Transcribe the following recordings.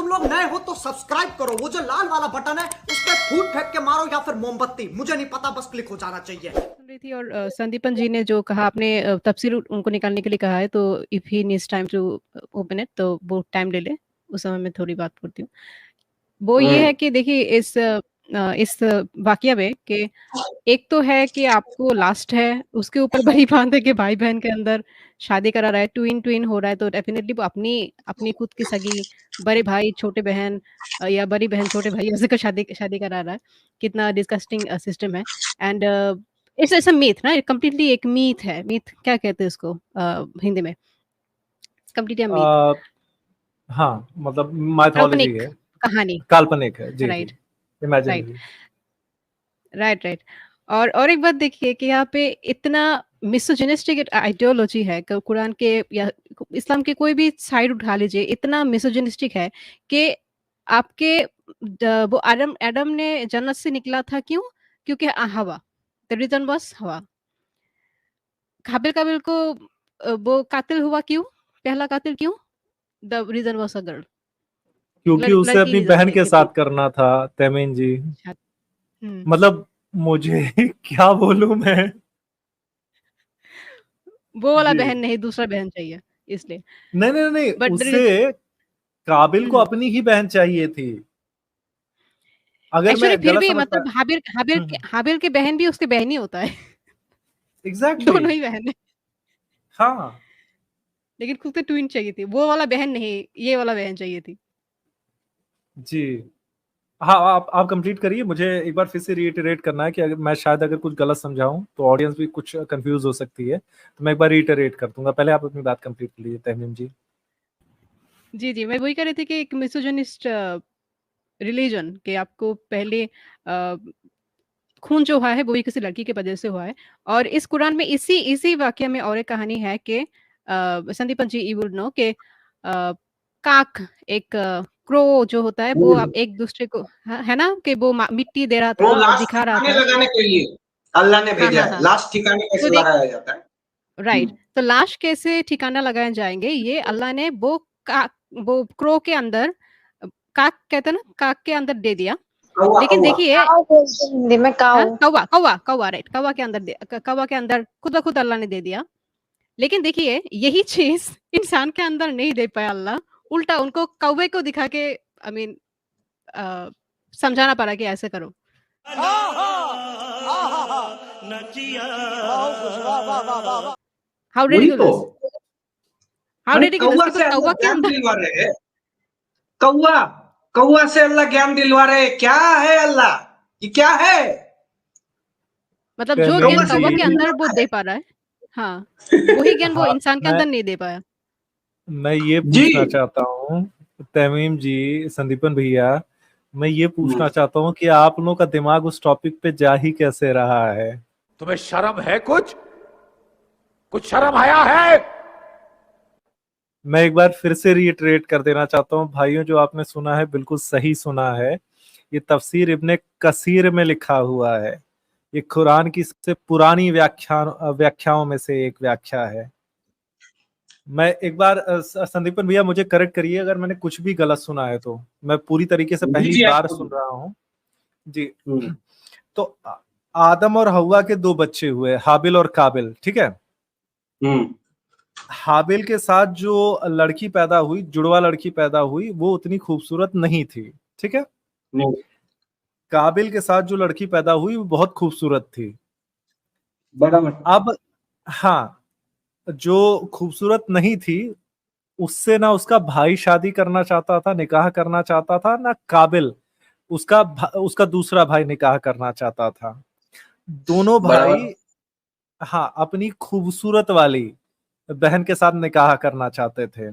तुम लोग नए हो तो सब्सक्राइब करो, वो जो लाल वाला बटन है उस पर फूट फेंक के मारो या फिर मोमबत्ती, मुझे नहीं पता, बस क्लिक हो जाना चाहिए। सुन रही थी और संदीपन जी ने जो कहा, आपने तफसीर उनको निकालने के लिए कहा है, तो if he needs time to open it तो वो टाइम ले ले, उस समय मैं थोड़ी बात करती हूँ। वो ये है कि देखिए इस वाकया में कि एक तो है कि आपको लास्ट है, उसके ऊपर बड़ी बात है कि भाई बहन के अंदर शादी करा रहा है, ट्विन ट्विन हो रहा है, तो डेफिनेटली वो अपनी अपनी खुद की सगी बड़े भाई छोटे बहन या बड़ी बहन छोटे भाई ऐसे को शादी शादी करा रहा है। कितना डिस्गस्टिंग सिस्टम है। And it's it's a myth ना, कंप्लीटली एक मीथ है। मीथ क्या कहते हैं उसको हिंदी में? कंप्लीटली अ मीथ, आ, हाँ, मतलब माइथोलॉजी काल्पनिक है, कहानी। काल्पनिक है। जी जी, right, right, imaginary. Right, right. और एक बात देखिए कि यहाँ पे इतना मिसोजिनिस्टिक आइडियोलॉजी है, कुरान के या इस्लाम के कोई भी साइड उठा लीजिए, इतना मिसोजिनिस्टिक है कि आपके वो आदम एडम ने जन्नत से निकला था क्यों? क्योंकि हवा, द रीजन वाज हवा। काबिल काबिल को वो कातिल हुआ क्यों? पहला कातिल क्यों? The reason was a girl, क्योंकि उसे लड़की अपनी रीजन बहन के थी साथ थी। करना था, तमीम जी। अच्छा, हम्म। मतलब मुझे क्या बोलूं मैं। वो वाला जी, बहन नहीं, दूसरा बहन चाहिए इसलिए। नहीं नहीं नहीं, बट उसे काबिल को अपनी ही बहन चाहिए थी। अगर एक्चुअली मैं फिर गलत भी समझ मतलब हाबिल के बहन भी उसके बहन ही होता है। एग्जैक्टली। दोनों ही बहन है, हाँ लेकिन खुद से ट्विन चाहिए थी, वो वाला बहन नहीं, ये वाला बहन चाहिए थी। जी। हाँ, आप कंप्लीट करिए। मुझे एक बार फिर से रीइटरेट करना है कि अगर मैं शायद अगर कुछ गलत समझाऊं तो ऑडियंस भी कुछ कंफ्यूज हो सकती है, तो मैं एक बार रीइटरेट कर दूंगा। पहले आप अपनी बात कंप्लीट कर लीजिए तहमीम जी। जी, जी, मैं वही कह रही थी कि एक मिसोजिनिस्ट रिलीजन कि आपको पहले खून जो हुआ है वो भी किसी लड़की की वजह से हुआ है। और इस कुरान में इसी इसी वाकये में और एक कहानी है कि संदीपन जी यू वुड नो कि काक एक क्रो जो होता है वो एक दूसरे को है ना कि वो मिट्टी दे रहा था वो और लास्ट दिखा रहा ठिकाने था। लगाने के लिए अल्लाह ने हाँ, भेजा हाँ, है। हाँ। लास्ट ठिकाने तो कैसे देख, लगाया जाता है? राइट, तो लाश कैसे ठिकाना लगाए जाएंगे, ये अल्लाह ने वो क्रो के अंदर, काक कहते हैं ना, काक के अंदर दे दिया। कौवा लेकिन कौवा देखिए, काऊ बोलते हैं हिंदी में, हाँ, काऊ। कौवा कौवा कौवा राइट, कौवा के अंदर खुद ब खुद अल्लाह ने दे दिया। लेकिन देखिए यही चीज इंसान के अंदर नहीं दे पाया अल्लाह, उल्टा उनको कौवे को दिखा के आई मीन समझाना पड़ा कि ऐसे करो। हाउ वही तो। रेडिकुलस, हाउ अरे रेडिकुलस कौवा कि से अल्लाह कौवा के ज्ञान अंदर दिलवा रहे हैं। कौवा कौवा से अल्लाह ज्ञान दिलवा रहे हैं। क्या है अल्लाह? ये क्या है? मतलब जो तहमीम ज्ञान कौवा से कौवा जी, के ज्ञान अंदर वो दिलवाता दे है। पा रहा है, हाँ, वही ज्ञान वो हाँ, इंसान के अंदर नहीं दे पाया। मैं ये जी पूछना चाहता हूँ तमीम जी, संदीपन भैया, मैं ये पूछना चाहता हूँ कि आप लोगों का दिमाग उस टॉपिक पे जा ही कैसे रहा है। तुम्हें शर्म है? कुछ शर्म आया है? मैं एक बार फिर से रीइटरेट कर देना चाहता हूँ भाइयों, जो आपने सुना है बिल्कुल सही सुना है। ये तफसीर इब्ने कसीर में लिखा हुआ है। ये कुरान की सबसे पुरानी व्याख्याओं में से एक व्याख्या है। मैं एक बार संदीपन भैया मुझे करेक्ट करिए अगर मैंने कुछ भी गलत सुना है, तो मैं पूरी तरीके से जी पहली जी बार आप सुन रहा हूँ जी। तो आदम और हव्वा के दो बच्चे हुए, हाबिल और काबिल, ठीक है। हाबिल के साथ जो लड़की पैदा हुई, जुड़वा लड़की पैदा हुई, वो उतनी खूबसूरत नहीं थी, ठीक है। काबिल के साथ जो लड़की पैदा हुई वो बहुत खूबसूरत थी। बराबर। अब हाँ, जो खूबसूरत नहीं थी उससे ना उसका भाई शादी करना चाहता था, निकाह करना चाहता था, ना काबिल उसका दूसरा भाई निकाह करना चाहता था। दोनों बराबर। भाई हाँ अपनी खूबसूरत वाली बहन के साथ निकाह करना चाहते थे।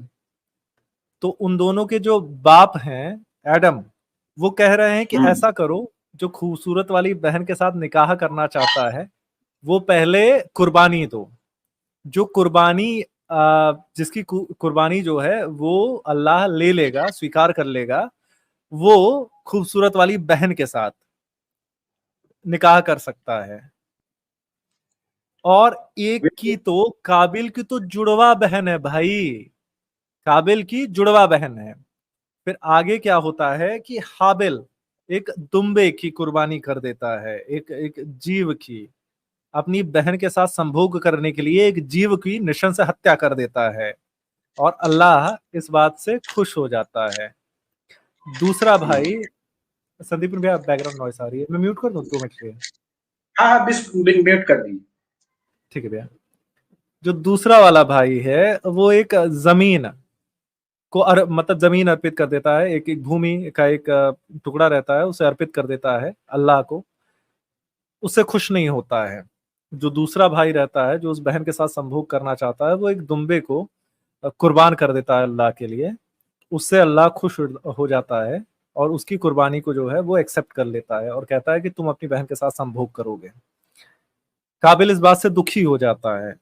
तो उन दोनों के जो बाप हैं एडम, वो कह रहे हैं कि ऐसा करो, जो खूबसूरत वाली बहन के साथ निकाह करना चाहता है वो पहले कुर्बानी दो। जो कुर्बानी जिसकी कुर्बानी जो है वो अल्लाह ले लेगा, स्वीकार कर लेगा, वो खूबसूरत वाली बहन के साथ निकाह कर सकता है। और एक की तो काबिल की तो जुड़वा बहन है भाई, काबिल की जुड़वा बहन है। फिर आगे क्या होता है कि हाबिल एक दुम्बे की कुर्बानी कर देता है, एक जीव की, अपनी बहन के साथ संभोग करने के लिए एक जीव की नृशंस हत्या कर देता है और अल्लाह इस बात से खुश हो जाता है। दूसरा भाई, संदीप भैया बैकग्राउंड नॉइस आ रही है, मैं म्यूट कर दूं 2 मिनट के लिए? हाँ हाँ म्यूट कर दी। ठीक है भैया। जो दूसरा वाला भाई है वो एक जमीन को मतलब जमीन अर्पित कर देता है, एक भूमि का एक टुकड़ा रहता है, उसे अर्पित कर देता है अल्लाह को। उससे खुश नहीं होता है। जो दूसरा भाई रहता है जो उस बहन के साथ संभोग करना चाहता है, वो एक दुम्बे को कुर्बान कर देता है अल्लाह के लिए। उससे अल्लाह खुश हो जाता है और उसकी कुर्बानी को जो है वो एक्सेप्ट कर लेता है और कहता है कि तुम अपनी बहन के साथ संभोग करोगे। काबिल इस बात से दुखी हो जाता है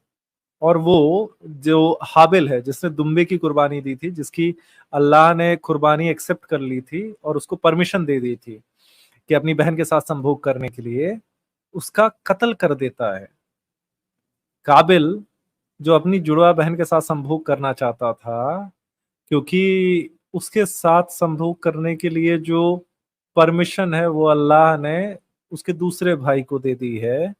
और वो जो हाबिल है जिसने दुम्बे की कुर्बानी दी थी, जिसकी अल्लाह ने कुर्बानी एक्सेप्ट कर ली थी और उसको परमिशन दे दी थी कि अपनी बहन के साथ संभोग करने के लिए, उसका कत्ल कर देता है। काबिल जो अपनी जुड़वा बहन के साथ संभोग करना चाहता था, क्योंकि उसके साथ संभोग करने के लिए जो परमिशन है वो अल्लाह ने उसके दूसरे भाई को दे दी है,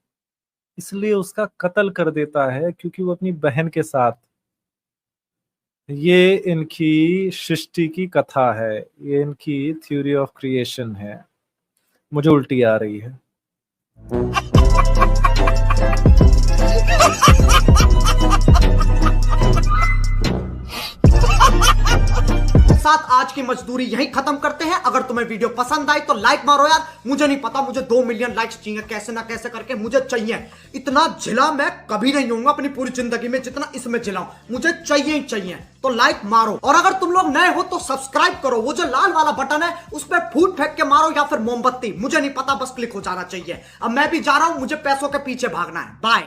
इसलिए उसका कत्ल कर देता है क्योंकि वो अपनी बहन के साथ। ये इनकी सृष्टि की कथा है, ये इनकी थ्योरी ऑफ क्रिएशन है। मुझे उल्टी आ रही है। साथ आज की मजदूरी यहीं खत्म करते हैं। अगर तुम्हें वीडियो पसंद आई तो लाइक मारो यार। मुझे नहीं पता, मुझे 2 मिलियन लाइक्स चाहिए, कैसे ना कैसे करके मुझे चाहिए। इतना झिला मैं कभी नहीं होऊंगा अपनी पूरी जिंदगी में जितना इसमें झिलाऊं, मुझे चाहिए ही चाहिए। तो लाइक मारो और अगर तुम लोग नए हो तो सब्सक्राइब करो। वो जो लाल वाला बटन है उस पर फूट फेंक के मारो या फिर मोमबत्ती, मुझे नहीं पता, बस क्लिक हो जाना चाहिए। अब मैं भी जा रहा हूं, मुझे पैसों के पीछे भागना है। बाय।